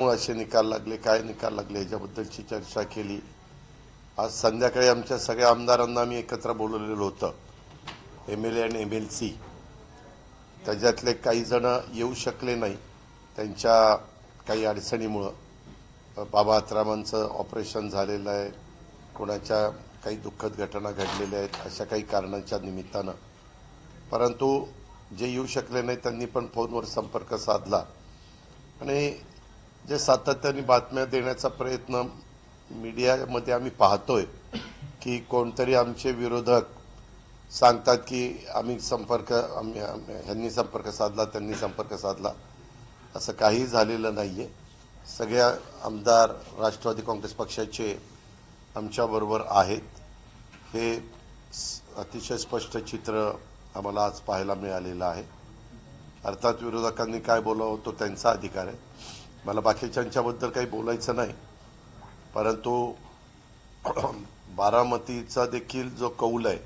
असे निकाल लागले, काय निकाल लागले याच्याबद्दलची चर्चा केली। आज संध्याकाळी आमच्या सगळ्या आमदारांना आम्ही एकत्र बोलवलेलं होतं, एमएलए आणि एमएलसी। त्याच्यातले काही जण येऊ शकले नाही, त्यांच्या काही अडचणीमुळे। बाबा आत्रामांचं ऑपरेशन झालेलं आहे, कोणाच्या काही दुःखद घटना घडलेल्या आहेत, अशा काही कारणांच्या निमित्तानं। परंतु जे येऊ शकले नाही त्यांनी पण फोनवर संपर्क साधला आणि जे सातत्याने बातम्या देण्याचा प्रयत्न मीडियामध्ये आम्ही पाहतोय की कोणतरी आमचे विरोधक सांगतात की ह्यांनी संपर्क साधला, त्यांनी संपर्क साधला। असं काही झालेलं नाहीये। सगळ्या आमदार राष्ट्रवादी काँग्रेस पक्षाचे आमच्याबरोबर आहेत, हे अतिशय स्पष्ट चित्र आम्हाला आज पाहायला मिळालेलं आहे। अर्थात विरोधकांनी काय बोलावं तो त्यांचा अधिकार आहे, मला बाकीच्यांच्याबद्दल काही बोलायचं नाही। परंतु बारामतीचा देखील जो कौल आहे,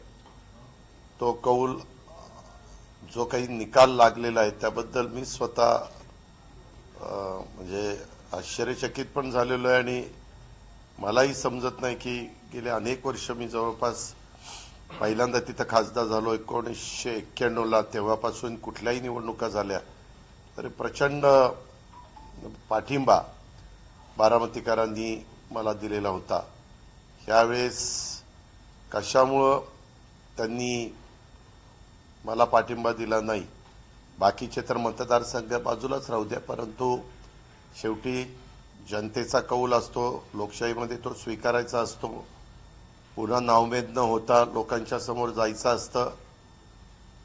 तो कौल जो काही निकाल लागलेला आहे त्याबद्दल मी स्वतः म्हणजे आश्चर्यचकित पण झालेलो आहे आणि मलाही समजत नाही की गेले अनेक वर्ष मी जवळपास पहिल्यांदा तिथं खासदार झालो 1991ला, तेव्हापासून कुठल्याही निवडणुका झाल्या तरी प्रचंड पाठिंबा बारामतीकरांनी मला दिलेला होता। यावेळेस कशामुळं त्यांनी मला पाठिंबा दिला नाही, बाकीचे तर मतदारसंघ बाजूलाच राहू द्या, परंतु शेवटी जनतेचा कौल असतो, लोकशाहीमध्ये तो स्वीकारायचा असतो। पुन्हा नाउमेद न होता लोकांच्या समोर जायचं असतं।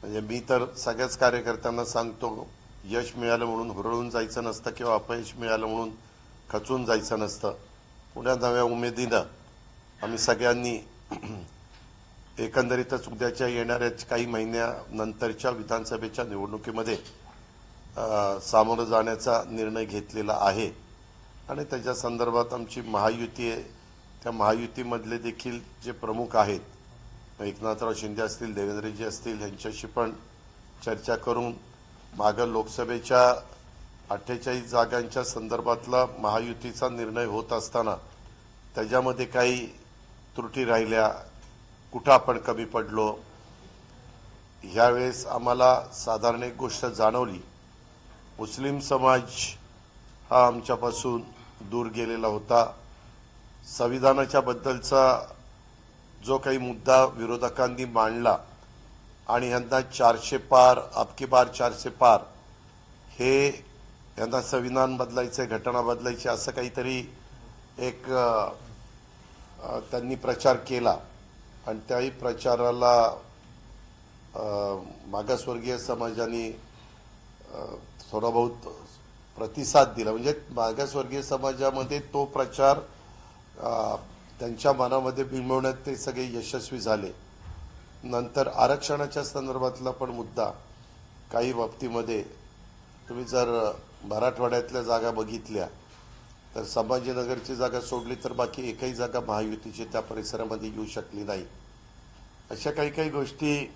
म्हणजे मी तर सगळ्याच कार्यकर्त्यांना सांगतो, यश मिळालं म्हणून हुरळून जायचं नसतं किंवा अपयश मिळालं म्हणून खचून जायचं नसतं। पुन्हा नव्या उमेदीनं आम्ही सगळ्यांनी एकंदरीतच उद्याच्या येणाऱ्या काही महिन्यानंतरच्या विधानसभेच्या निवडणुकीमध्ये सामोरं जाण्याचा निर्णय घेतलेला आहे आणि त्याच्या संदर्भात आमची महायुती आहे। त्या महायुतीमधले देखील जे प्रमुख आहेत, एकनाथराव शिंदे असतील, देवेंद्रजी असतील, यांच्याशी पण चर्चा करून मागं लोकसभेच्या 48 जागांच्या संदर्भातला महायुतीचा निर्णय होत असताना त्याच्यामध्ये काही त्रुटी राहिल्या, कुठं आपण कमी पडलो, ह्यावेळेस आम्हाला साधारण एक गोष्ट जाणवली, मुस्लिम समाज हा आमच्यापासून दूर गेलेला होता। संविधानाच्या बद्दलचा जो काही मुद्दा विरोधकांनी मांडला आणि यांना 400 पार, अबकी बार 400 पार, हे यांना संविधान बदलायचे, घटना बदलायची, असं काहीतरी एक त्यांनी प्रचार केला आणि त्याही प्रचाराला मागासवर्गीय समाजाने थोडा बहुत प्रतिसाद दिला। म्हणजे मागासवर्गीय समाजामध्ये तो प्रचार त्यांच्या मनामध्ये बिंबवण्यात ते सगळे यशस्वी झाले। नंतर आरक्षणाच्या संदर्भातला पण मुद्दा, काही बाबतीमध्ये तुम्ही जर मराठवाड्यातल्या जागा बघितल्या तर संभाजीनगरची जागा सोडली तर बाकी एकही जागा महायुतीची त्या परिसरामध्ये येऊ शकली नाही। अशा काही काही गोष्टी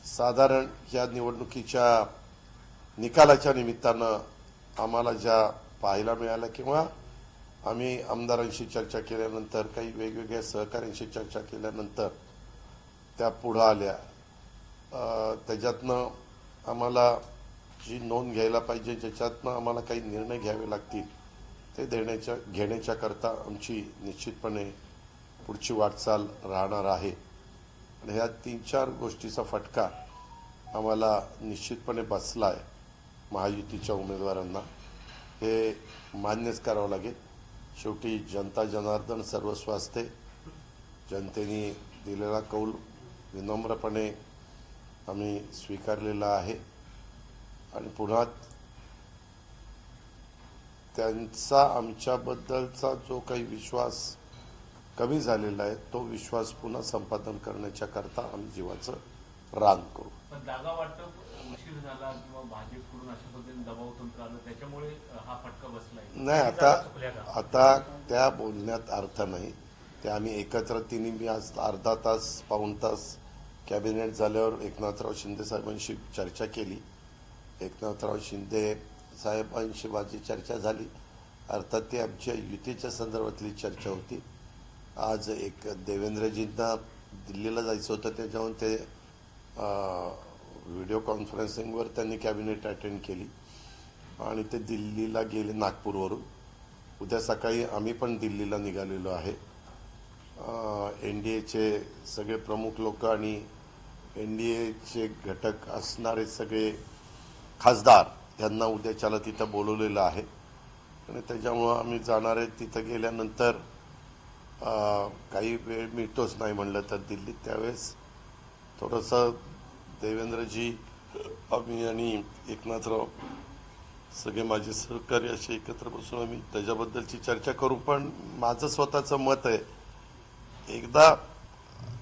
साधारण या निवडणुकीच्या निकालाच्या निमित्तानं आम्हाला ज्या पाहायला मिळाल्या किंवा आम्ही आमदारांशी चर्चा केल्यानंतर, काही वेगवेगळ्या सहकाऱ्यांशी चर्चा केल्यानंतर त्या पुढं आल्या। त्याच्यातनं आम्हाला जी नोंद घ्यायला पाहिजे, ज्याच्यातनं आम्हाला काही निर्णय घ्यावे लागतील ते घेण्याच्या करता आमची निश्चितपणे पुढची वाटचाल राहणार आहे। आणि ह्या 3-4 गोष्टीचा फटका आम्हाला निश्चितपणे बसला आहे महायुतीच्या उमेदवारांना, हे मान्यच करावं लागेल। शेवटी जनता जनार्दन सर्वस्व असते। जनतेने दिलेला कौल विनम्रपणे आम्ही स्वीकारलेला आहे आणि पुन्हा त्यांचा आमच्याबद्दलचा जो काही विश्वास कमी झालेला आहे तो विश्वास पुन्हा संपादन करण्याच्या करता आम्ही जीवाचं रान करू। जागा वाटप उशीर झाला किंवा भाजपकडून अशा पद्धतीने दबाव तंत्र आलं त्याच्यामुळे हा फटका बसलाय नाही, आता त्या बोलण्यात अर्थ नाही। ते आम्ही एकत्र तिन्ही, मी आज अर्धा तास पाऊण तास कॅबिनेट झाल्यावर एकनाथराव शिंदे साहेबांशी चर्चा केली। एकनाथराव शिंदे साहेबांशी माझी चर्चा झाली अर्थात ती आमच्या युतीच्या संदर्भातली चर्चा होती. आज एक देवेंद्रजींना दिल्लीला जायचं होतं, त्याच्याहून ते व्हिडिओ कॉन्फरन्सिंगवर त्यांनी कॅबिनेट अटेंड केली आणि ते दिल्लीला गेले नागपूरवरून. उद्या सकाळी आम्ही पण दिल्लीला निघालेलो आहे. NDAचे सगळे प्रमुख लोक आणि NDAचे घटक असणारे सगळे खासदार यांना उद्याच्याला तिथं बोलवलेलं आहे आणि त्याच्यामुळं आम्ही जाणार आहे. तिथं गेल्यानंतर काही वेळ मिळतोच नाही म्हणलं तर दिल्लीत, त्यावेळेस थोडंसं देवेंद्रजी, आम्ही आणि एकनाथराव सगळे माझे सहकारी असे एकत्र बसून आम्ही त्याच्याबद्दलची चर्चा करू. पण माझं स्वतःचं मत आहे, एकदा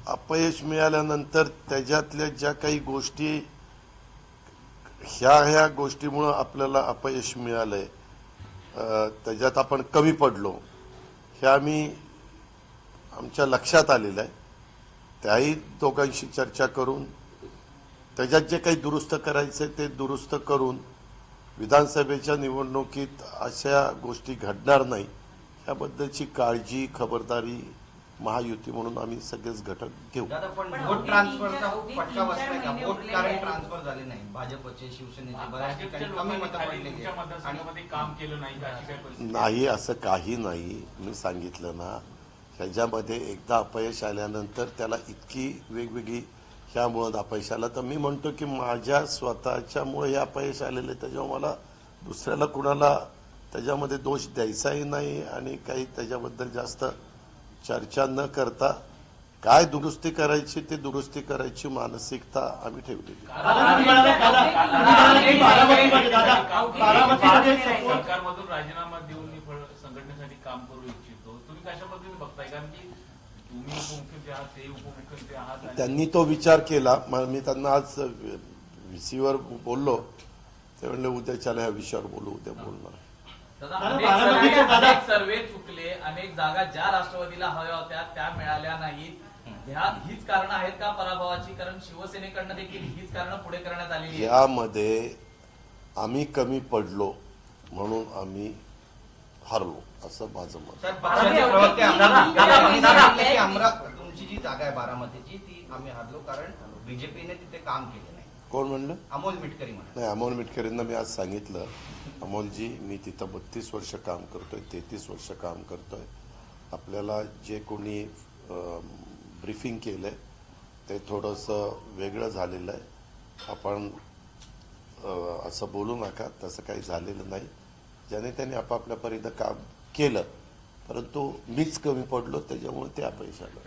अपयश मिळाल्यानंतर त्याच्यातल्या ज्या काही गोष्टी ह्या गोष्टीमुळं आपल्याला अपयश मिळालंय, त्याच्यात आपण कमी पडलो, हे आम्ही आमच्या लक्षात आलेलं आहे. त्याही दोघांशी चर्चा करून त्याच्यात जे काही दुरुस्त करायचे ते दुरुस्त करून विधानसभेच्या निवडणुकीत अशा गोष्टी घडणार नाही याबद्दलची काळजी, खबरदारी महायुती म्हणून आम्ही सगळेच घटक घेऊ. दादा, पण पण वोट अगदी ट्रान्सफरचा अगदी फटका 3-4 बसलाय का? महिने वोट उरलेले कारण आहेत. ट्रान्सफर झाले नाही. भाजपचे, शिवसेनेचे बऱ्याच भाजपच्या ठिकाणी कमी लोकांनी मतं खाली पडलेली तुमच्या आहेत. आणि मतदारसंघामध्ये काम केलं नाही का, अशी काय परिस्थिती? नाही, असं काही नाही. मी सांगितलं ना, ह्याच्यामध्ये एकदा अपयश आल्यानंतर त्याला इतकी वेगवेगळी ह्यामुळं अपयश आलं, तर मी म्हणतो की माझ्या स्वतःच्यामुळे हे अपयश आलेलं आहे. त्याच्यामुळे मला दुसऱ्याला कुणाला त्याच्यामध्ये दोष द्यायचाही नाही आणि काही त्याच्याबद्दल जास्त चर्चा न करता काय दुरुस्ती करायची ते दुरुस्ती करायची मानसिकता आम्ही ठेवलेली. सरकारमधून राजीनामा देऊन मी संघटनेसाठी काम करू इच्छितो. तुम्ही कशा पद्धतीने बघताय? कारण की तुम्ही उपमुख्यमंत्री आहात, ते उपमुख्यमंत्री आहात आणि त्यांनी तो विचार केला. मी त्यांना आज VCवर बोललो, ते म्हणले उद्याच्याला ह्या विषयावर बोलू, उद्या बोलणार. दादा, अनेक सर्वे चुकले, अनेक जागा ज्या राष्ट्रवादीला हव्या होत्या त्या मिळाल्या नाहीत. हीच कारण आहेत का पराभवाची? कारण शिवसेनेकडनं देखील हीच कारण पुढे करण्यात आलेली आहेत. यामध्ये आम्ही कमी पडलो म्हणून आम्ही हरलो, असं माझं मत. सर, पक्षाचे प्रवक्ते आम्ही सांगितलं की तुमची जी जागा आहे बारामतीची, ती आम्ही हरलो कारण बीजेपीने तिथे काम केले नाही. कोण म्हणलं? अमोल मिटकरी म्हणा. नाही, अमोल मिटकरींना मी आज सांगितलं, अमोलजी मी तिथं 32 वर्ष काम करतोय, 33 वर्ष काम करतोय. आपल्याला जे कोणी ब्रीफिंग केलंय ते थोडंसं वेगळं झालेलं आहे. आपण असं बोलू नका, तसं काही झालेलं नाही. ज्याने त्यांनी आपापल्या परीनं काम केलं, परंतु मीच कमी पडलो, त्याच्यामुळे ते अपयश आलं.